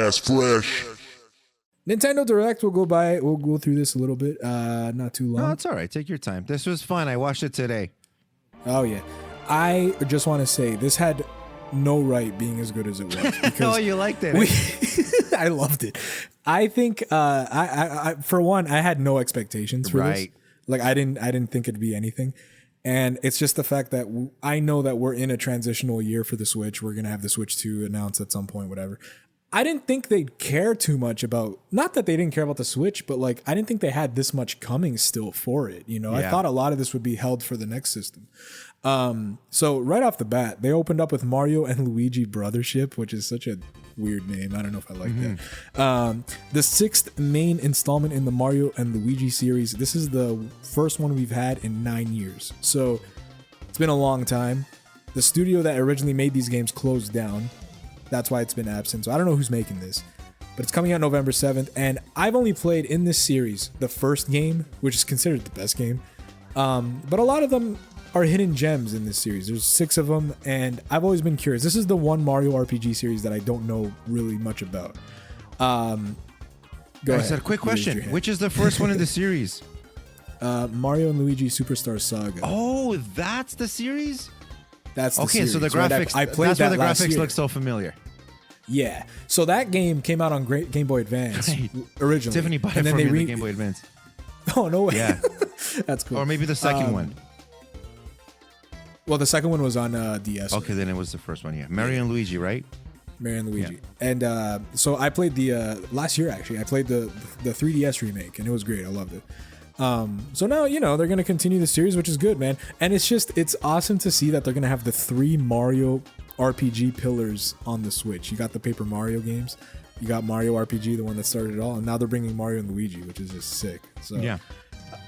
ass fresh. Nintendo Direct, we'll go through this a little bit, not too long. No, it's all right. Take your time. This was fun. I watched it today. Oh, yeah. I just want to say, this had no right being as good as it was. Because Oh, you liked it. I loved it. I think, I for one, I had no expectations for this. Like, I didn't think it'd be anything. And it's just the fact that I know that we're in a transitional year for the Switch. We're going to have the Switch 2 announced at some point, whatever. I didn't think they'd care too much about, not that they didn't care about the Switch, but like, I didn't think they had this much coming still for it. You know, I thought a lot of this would be held for the next system. So right off the bat, they opened up with Mario and Luigi Brothership, which is such a weird name. I don't know if I like that. The 6th main installment in the Mario and Luigi series. This is the first one we've had in 9 years. So it's been a long time. The studio that originally made these games closed down. That's why it's been absent. So I don't know who's making this, but it's coming out November 7th. And I've only played in this series the first game, which is considered the best game. But a lot of them are hidden gems in this series. There's 6 of them, and I've always been curious. This is the one Mario RPG series that I don't know really much about. Go ahead. Said, quick question. Which is the first one in the series? Mario and Luigi Superstar Saga. Oh, that's the series? That's the series. So the graphics, I played that's why that the last graphics year. look so familiar. Yeah. So that game came out on Game Boy Advance originally. Tiffany bought it and for then me they in the Game Boy Advance. Oh, no way. Yeah. That's cool. Or maybe the second one. Well, the second one was on DS. Okay, then it was the first one, yeah. Mario and Luigi, right? Mario and Luigi. Yeah. And so I played the, last year actually, I played the 3DS remake, and it was great. I loved it. So now, you know, they're going to continue the series, which is good, man. And it's awesome to see that they're going to have the 3 Mario RPG pillars on the Switch. You got the Paper Mario games, you got Mario RPG, the one that started it all, and now they're bringing Mario and Luigi, which is just sick. So yeah,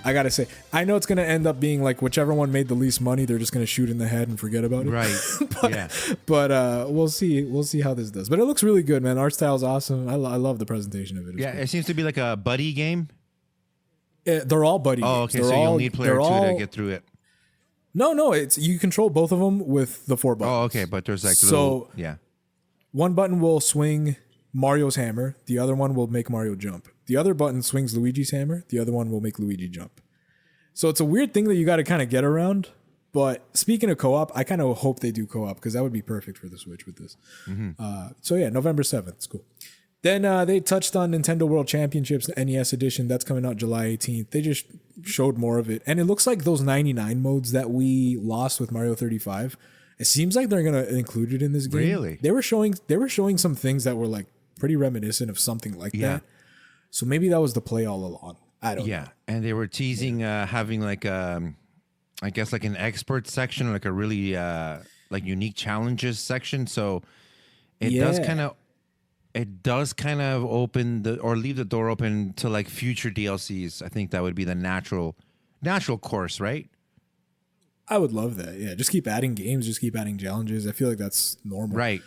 I gotta say, I know it's gonna end up being like whichever one made the least money, they're just gonna shoot in the head and forget about it. Right. but we'll see how this does. But it looks really good, man. Art style's awesome. I love the presentation of it. Yeah, cool. It seems to be like a buddy game. They're all buddy games. Oh, okay. So you'll need player 2 to get through it. No, it's you control both of them with the 4 buttons. Oh, okay, but there's like one button will swing Mario's hammer, the other one will make Mario jump. The other button swings Luigi's hammer, the other one will make Luigi jump. So it's a weird thing that you got to kind of get around. But speaking of co-op, I kind of hope they do co-op because that would be perfect for the Switch with this. So yeah, November 7th, it's cool. Then they touched on Nintendo World Championships, the NES edition. That's coming out July 18th. They just showed more of it. And it looks like those 99 modes that we lost with Mario 35, it seems like they're going to include it in this game. Really? They were showing some things that were like pretty reminiscent of something like that. So maybe that was the play all along. I don't know. Yeah, and they were teasing having like I guess like an expert section, like a really like unique challenges section. So it does kind of open or leave the door open to like future DLCs. I think that would be the natural course, right? I would love that. Yeah, just keep adding games, just keep adding challenges. I feel like that's normal. Right.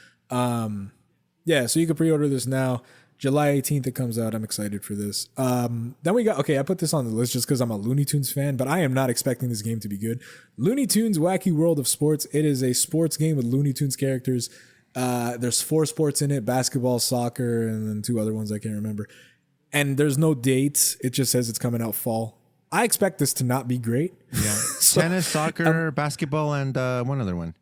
Yeah, so you can pre-order this now. July 18th it comes out. I'm excited for this. Then we got, I put this on the list just because I'm a Looney Tunes fan, but I am not expecting this game to be good. Looney Tunes Wacky World of Sports. It is a sports game with Looney Tunes characters. There's 4 sports in it: basketball, soccer, and then 2 other ones I can't remember. And there's no dates. It just says it's coming out fall. I expect this to not be great. Yeah. Tennis, soccer, basketball, and one other one.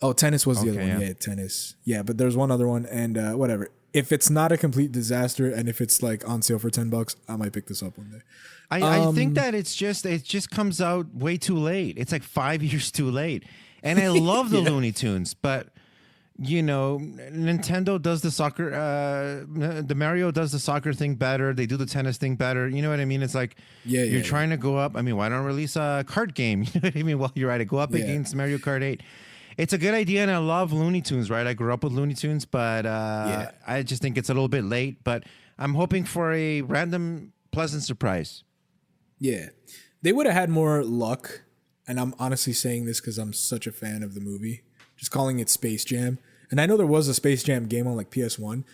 Oh, tennis was the other one. Yeah, tennis. Yeah, but there's one other one, and whatever. If it's not a complete disaster, and if it's like on sale for $10, I might pick this up one day. I think that it just comes out way too late. It's like 5 years too late. And I love the Looney Tunes, but you know, Nintendo does the soccer, the Mario does the soccer thing better. They do the tennis thing better. You know what I mean? It's like you're trying to go up. I mean, why don't release a card game? You know what I mean? Well, you're right. Go up against Mario Kart 8. It's a good idea, and I love Looney Tunes, right? I grew up with Looney Tunes, but I just think it's a little bit late. But I'm hoping for a random, pleasant surprise. Yeah. They would have had more luck, and I'm honestly saying this because I'm such a fan of the movie, just calling it Space Jam. And I know there was a Space Jam game on like PS1,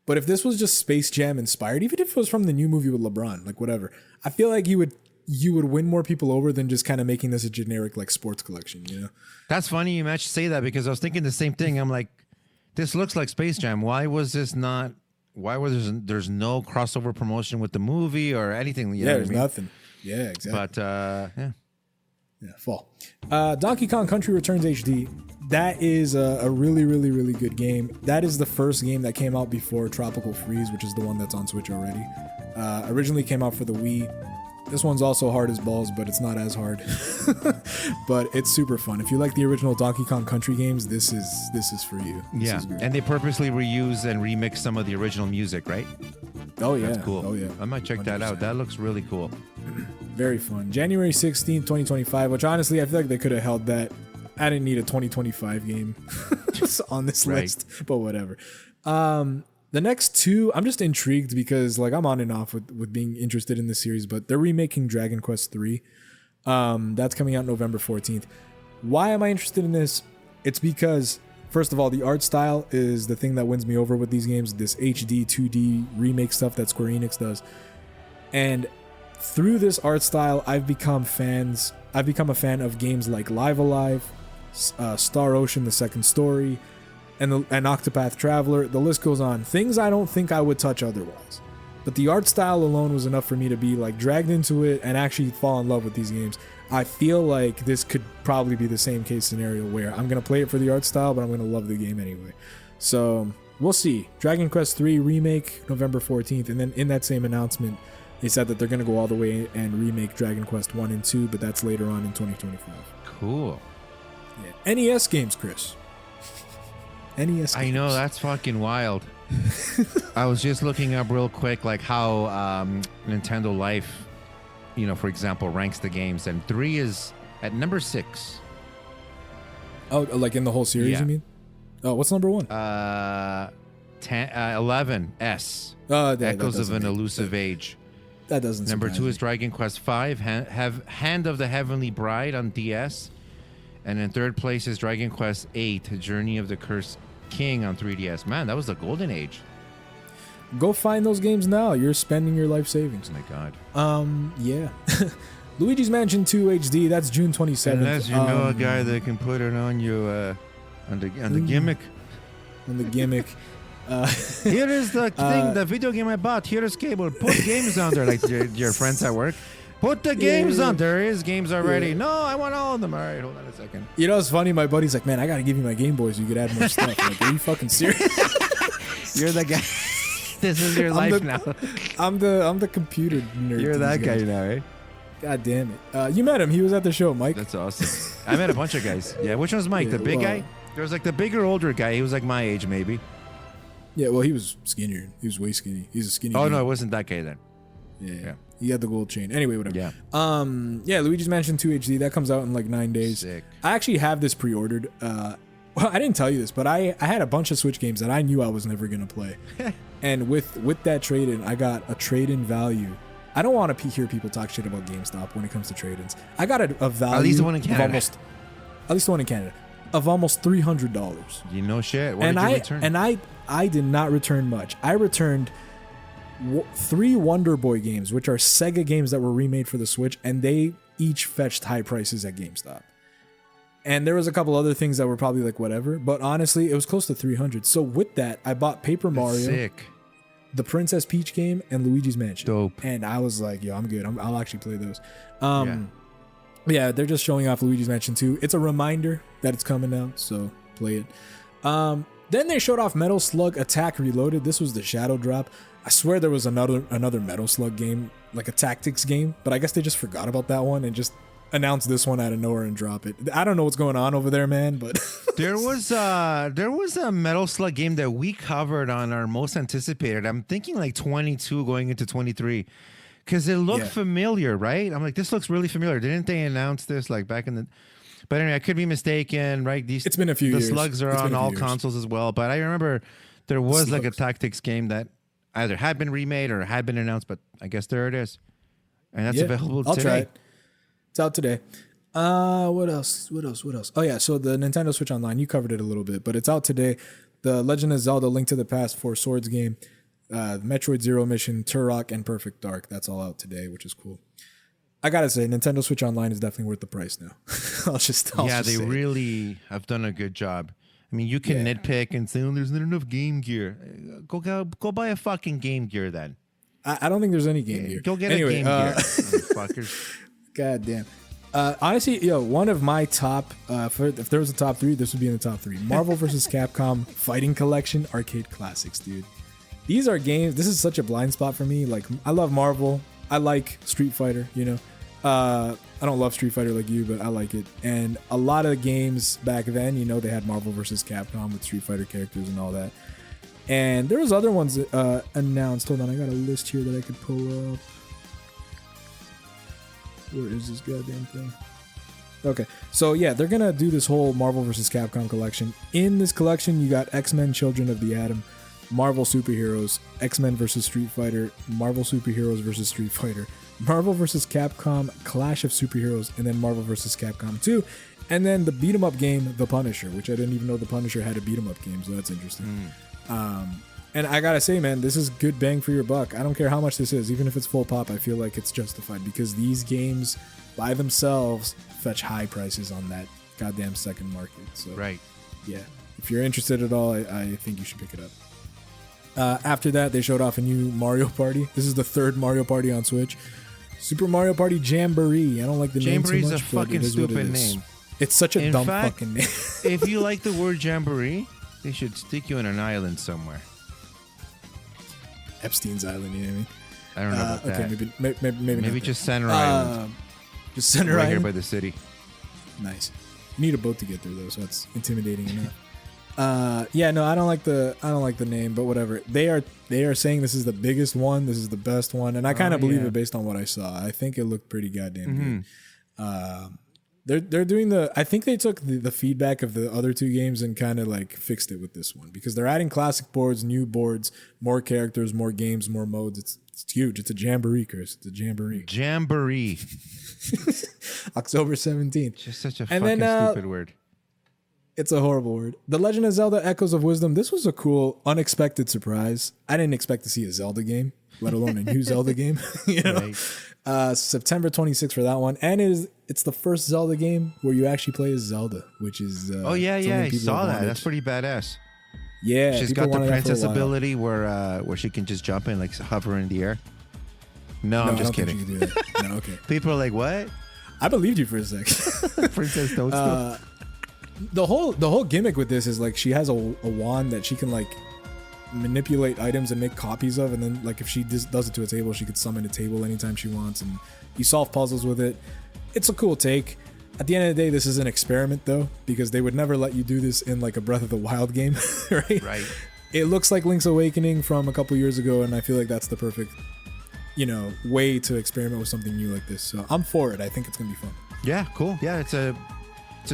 but if this was just Space Jam inspired, even if it was from the new movie with LeBron, like whatever, I feel like you would win more people over than just kind of making this a generic like sports collection, you know? That's funny you say that because I was thinking the same thing. I'm like, this looks like Space Jam. Why was this not? Why was there's no crossover promotion with the movie or anything? You know there's what I mean? nothing. Yeah, exactly. But yeah. Yeah, fall. Donkey Kong Country Returns HD. That is a really, really, really good game. That is the first game that came out before Tropical Freeze, which is the one that's on Switch already. Originally came out for the Wii. This one's also hard as balls, but it's not as hard. But it's super fun. If you like the original Donkey Kong Country games, this is for you. Yeah, and they purposely reuse and remix some of the original music, right? Oh yeah, that's cool. Oh yeah, I might check 100%. That out. That looks really cool. Very fun. January 16th, 2025, which honestly, I feel like they could have held that. I didn't need a 2025 game on this list, but whatever. The next two, I'm just intrigued because like I'm on and off with being interested in this series, but they're remaking Dragon Quest 3. That's coming out November 14th. Why am I interested in this? It's because, first of all, the art style is the thing that wins me over with these games, this HD 2D remake stuff that Square Enix does. And through this art style, I've become a fan of games like Live Alive, Star Ocean: The Second Story, and Octopath Traveler. The list goes on. Things I don't think I would touch otherwise. But the art style alone was enough for me to be like dragged into it and actually fall in love with these games. I feel like this could probably be the same case scenario where I'm going to play it for the art style, but I'm going to love the game anyway. So we'll see. Dragon Quest 3 remake November 14th. And then in that same announcement, they said that they're going to go all the way and remake Dragon Quest 1 and 2, but that's later on in 2025. Cool. Yeah. NES games, Chris. NES games. I know, that's fucking wild. I was just looking up real quick, like how Nintendo Life, you know, for example, ranks the games, and 3 is at number 6. Oh, like in the whole series, you mean? Oh, what's number 1? 11, S. Echoes of an Elusive Age. That doesn't. Number 2 is me. Dragon Quest 5, Hand of the Heavenly Bride on DS. And in third place is Dragon Quest 8, Journey of the Cursed King on 3DS. Man, that was the golden age. Go find those games now. You're spending your life savings. Oh my God. Yeah. Luigi's Mansion 2 HD. That's June 27th. Unless you know a guy that can put it on you on the gimmick. On the gimmick. Here is the thing, the video game I bought. Here is cable. Put games on there, like your friends at work. Put the games on. There is games already. No, I want all of them. All right, hold on a second. You know, it's funny. My buddy's like, man, I got to give you my Game Boy so you could add more stuff. I'm like, are you fucking serious? You're the guy. This is your life now. I'm the computer nerd. You're that guy now, right? God damn it. You met him. He was at the show, Mike. That's awesome. I met a bunch of guys. Yeah, which one's Mike? The big guy? There was like the bigger, older guy. He was like my age, maybe. Yeah, well, he was skinnier. He was way skinny. He's a skinny guy. No, it wasn't that guy then. Yeah. He had the gold chain. Anyway, whatever. Yeah. Yeah, Luigi's Mansion 2 HD. That comes out in like 9 days. Sick. I actually have this pre-ordered. Well, I didn't tell you this, but I had a bunch of Switch games that I knew I was never going to play. And with that trade-in, I got a trade-in value. I don't want to hear people talk shit about GameStop when it comes to trade-ins. I got a value. At least the one in Canada. At least the one in Canada. Of almost $300. You know shit. What did you return? And I did not return much. I returned 3 Wonder Boy games, which are Sega games that were remade for the Switch, and they each fetched high prices at GameStop. And there was a couple other things that were probably like whatever, but honestly, it was close to 300. So with that, I bought Paper Mario, sick. The Princess Peach game, and Luigi's Mansion. Dope. And I was like, yo, I'm good. I'll actually play those. Yeah, they're just showing off Luigi's Mansion 2. It's a reminder that it's coming out, so play it. Then they showed off Metal Slug Attack Reloaded. This was the Shadow Drop. I swear there was another Metal Slug game, like a tactics game, but I guess they just forgot about that one and just announced this one out of nowhere and drop it. I don't know what's going on over there, man, but there was a Metal Slug game that we covered on our most anticipated. I'm thinking like 22 going into 23. Because it looked familiar, right? I'm like, this looks really familiar. Didn't they announce this like back in the... But anyway, I could be mistaken, right? It's been a few years. The slugs are on all consoles as well. But I remember there was like a tactics game that either had been remade or had been announced, but I guess there it is. And that's available today. I'll try it. It's out today. What else? Oh yeah, so the Nintendo Switch Online, you covered it a little bit, but it's out today. The Legend of Zelda Link to the Past 4 Swords game. Metroid Zero Mission, Turok, and Perfect Dark. That's all out today, which is cool. I gotta say, Nintendo Switch Online is definitely worth the price now. I'll just they really have done a good job. I mean, you can nitpick and say, "Oh, there's not enough Game Gear." Go buy a fucking Game Gear then. I don't think there's any Game Gear. Go get a Game Gear, fuckers. God damn. Honestly, one of my top, if there was a top 3, this would be in the top 3. Marvel vs. Capcom Fighting Collection Arcade Classics, dude. These are games. This is such a blind spot for me. Like, I love Marvel. I like Street Fighter, I don't love Street Fighter like you, but I like it. And a lot of games back then, they had Marvel vs. Capcom with Street Fighter characters and all that. And there was other ones announced. Hold on, I got a list here that I could pull up. Where is this goddamn thing? Okay, so yeah, they're gonna do this whole Marvel vs. Capcom collection. In this collection, you got X-Men Children of the Atom, Marvel Superheroes, X-Men vs. Street Fighter, Marvel Superheroes vs. Street Fighter, Marvel vs. Capcom Clash of Superheroes, and then Marvel vs. Capcom 2, and then the beat 'em up game The Punisher, which I didn't even know The Punisher had a beat 'em up game, so that's interesting. And I gotta say, man, this is good bang for your buck. I don't care how much this is, even if it's full pop, I feel like it's justified because these games by themselves fetch high prices on that goddamn second market. So right, yeah, if you're interested at all, I think you should pick it up. After that, they showed off a new Mario Party. This is the third Mario Party on Switch. Super Mario Party Jamboree. I don't like the name too much. Jamboree's a fucking stupid name. It's such a dumb fucking name. If you like the word Jamboree, they should stick you on an island somewhere. Epstein's Island, you know what I mean? I don't know about that. Okay, maybe just Center Island. Just Center right Island? here by the city. Nice. You need a boat to get there though, so that's intimidating enough. Yeah, no, I don't like the name, but whatever. They are saying this is the biggest one, this is the best one, and I kind of believe it based on what I saw. I think it looked pretty goddamn good. They're doing I think they took the feedback of the other two games and kind of like fixed it with this one because they're adding classic boards, new boards, more characters, more games, more modes. It's huge. It's a jamboree, Chris. It's a jamboree. Jamboree. October 17th. Just such a fucking stupid word. It's a horrible word. The Legend of Zelda Echoes of Wisdom. This was a cool, unexpected surprise. I didn't expect to see a Zelda game, let alone a new Zelda game. Right. September 26th for that one. And it's the first Zelda game where you actually play as Zelda, which is... I saw that. That's pretty badass. Yeah. She's got the princess ability where she can just jump and like hover in the air. No, I'm just kidding. Think you can do that. No, okay. People are like, what? I believed you for a sec. Princess Toadstool. The whole gimmick with this is like she has a wand that she can like manipulate items and make copies of, and then like if she does it to a table, she could summon a table anytime she wants, and you solve puzzles with it. It's a cool take. At the end of the day, this is an experiment though, because they would never let you do this in like a Breath of the Wild game, right? Right. It looks like Link's Awakening from a couple years ago, and I feel like that's the perfect, way to experiment with something new like this. So I'm for it. I think it's gonna be fun. Yeah, cool. Yeah, it's a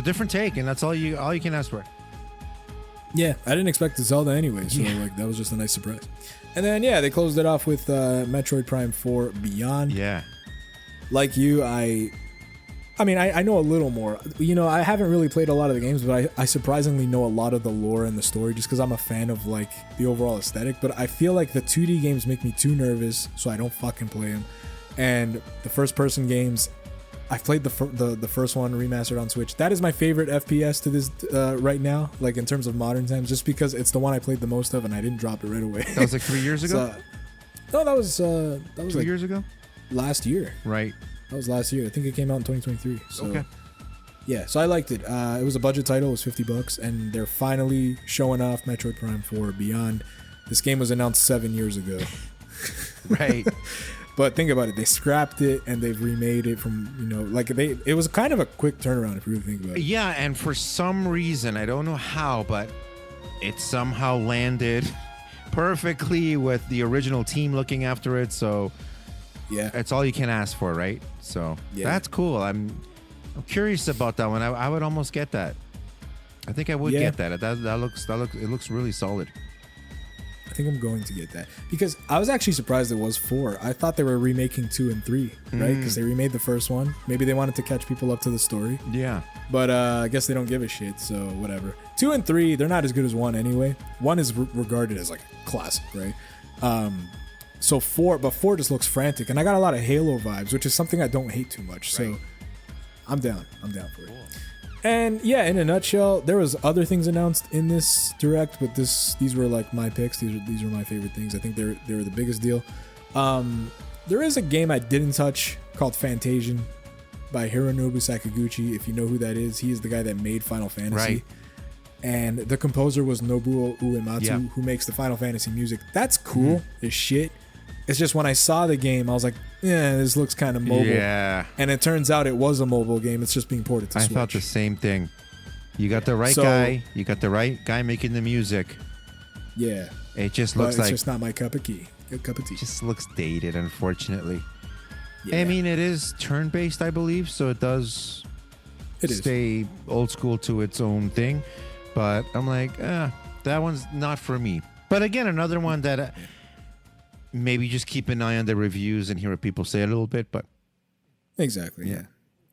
different take, and that's all you can ask for. Yeah, I didn't expect the Zelda anyway, so like that was just a nice surprise. And then they closed it off with Metroid Prime 4 Beyond. Yeah. Like you, I know a little more. I haven't really played a lot of the games, but I surprisingly know a lot of the lore and the story just because I'm a fan of like the overall aesthetic. But I feel like the 2D games make me too nervous, so I don't fucking play them. And the first person games, I've played the first one remastered on Switch. That is my favorite FPS to this right now, like in terms of modern times, just because it's the one I played the most of, and I didn't drop it right away. That was like 3 years ago. No, that was 2 like years ago. Last year. Right. That was last year. I think it came out in 2023. So, okay. Yeah, so I liked it. It was a budget title. It was $50, and they're finally showing off Metroid Prime 4 Beyond. This game was announced 7 years ago. Right. But think about it. They scrapped it, and they've remade it from, it was kind of a quick turnaround if you really think about it. Yeah, and for some reason, I don't know how, but it somehow landed perfectly with the original team looking after it, so... Yeah, it's all you can ask for, right? So that's cool. I'm curious about that one. I would almost get that. I think I would get that. It looks really solid. I think I'm going to get that because I was actually surprised it was 4. I thought they were remaking 2 and 3, right? Because they remade the first one. Maybe they wanted to catch people up to the story. Yeah. But I guess they don't give a shit. So whatever. 2 and 3, they're not as good as 1 anyway. 1 is regarded as like a classic, right? So 4 just looks frantic, and I got a lot of Halo vibes, which is something I don't hate too much. So I'm down for it. And yeah, in a nutshell, there was other things announced in this direct, but these were like my picks. These were my favorite things. I think they were the biggest deal. There is a game I didn't touch called Fantasian by Hironobu Sakaguchi. If you know who that is, he is the guy that made Final Fantasy. Right. And the composer was Nobuo Uematsu, who makes the Final Fantasy music. That's cool as shit. It's just when I saw the game, I was like, yeah, this looks kind of mobile. Yeah. And it turns out it was a mobile game. It's just being ported to Switch. I thought the same thing. You got the right guy. You got the right guy making the music. Yeah. It just looks like... It's just not my cup of tea. It just looks dated, unfortunately. Yeah. I mean, it is turn-based, I believe, so it does stay old school to its own thing. But I'm like, that one's not for me. But again, another one that... maybe just keep an eye on the reviews and hear what people say a little bit, but exactly, yeah.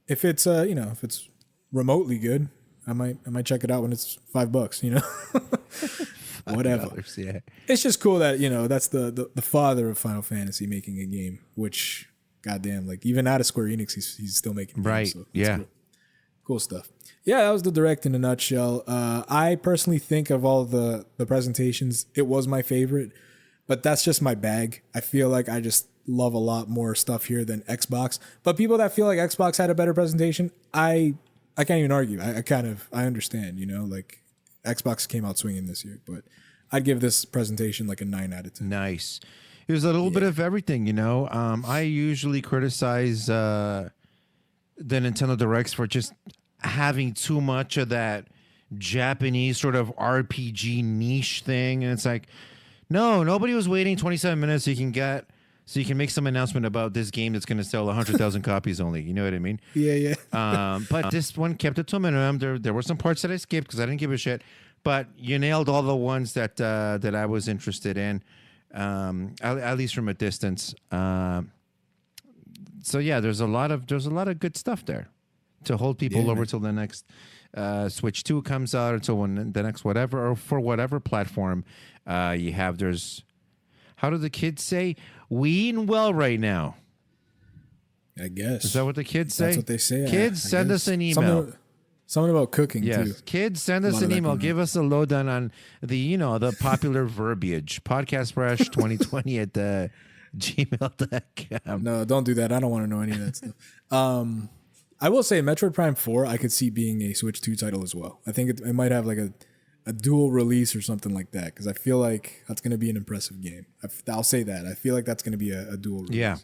If it's if it's remotely good, I might check it out when it's $5, whatever. Yeah. It's just cool that that's the father of Final Fantasy making a game, which goddamn, like even out of Square Enix, he's still making games, right. So yeah, cool stuff. Yeah, that was the direct in a nutshell. I personally think of all the presentations, it was my favorite. But that's just my bag. I feel like I just love a lot more stuff here than Xbox. But people that feel like Xbox had a better presentation, I can't even argue. I understand, like Xbox came out swinging this year. But I'd give this presentation like a 9 out of 10. Nice. It was a little bit of everything, I usually criticize the Nintendo Directs for just having too much of that Japanese sort of RPG niche thing. And it's like... no, nobody was waiting 27 minutes so you can make some announcement about this game that's going to sell 100,000 copies only. You know what I mean? Yeah. But this one kept it to a minimum. There were some parts that I skipped because I didn't give a shit. But you nailed all the ones that I was interested in, at least from a distance. So yeah, there's a lot of good stuff there to hold people over till the next Switch 2 comes out, until when the next whatever, or for whatever platform you have. There's, how do the kids say? We eating well right now. I guess. Is that what the kids say? That's what they say. Kids, send us an email. Something about cooking too. Kids, send us an email. Give us a lowdown on the popular verbiage. Podcastfresh2020 at the gmail.com. No, don't do that. I don't want to know any of that stuff. I will say Metroid Prime 4, I could see being a Switch 2 title as well. I think it might have like a dual release or something like that, because I feel like that's going to be an impressive game. I'll say that. I feel like that's going to be a dual release. Yeah,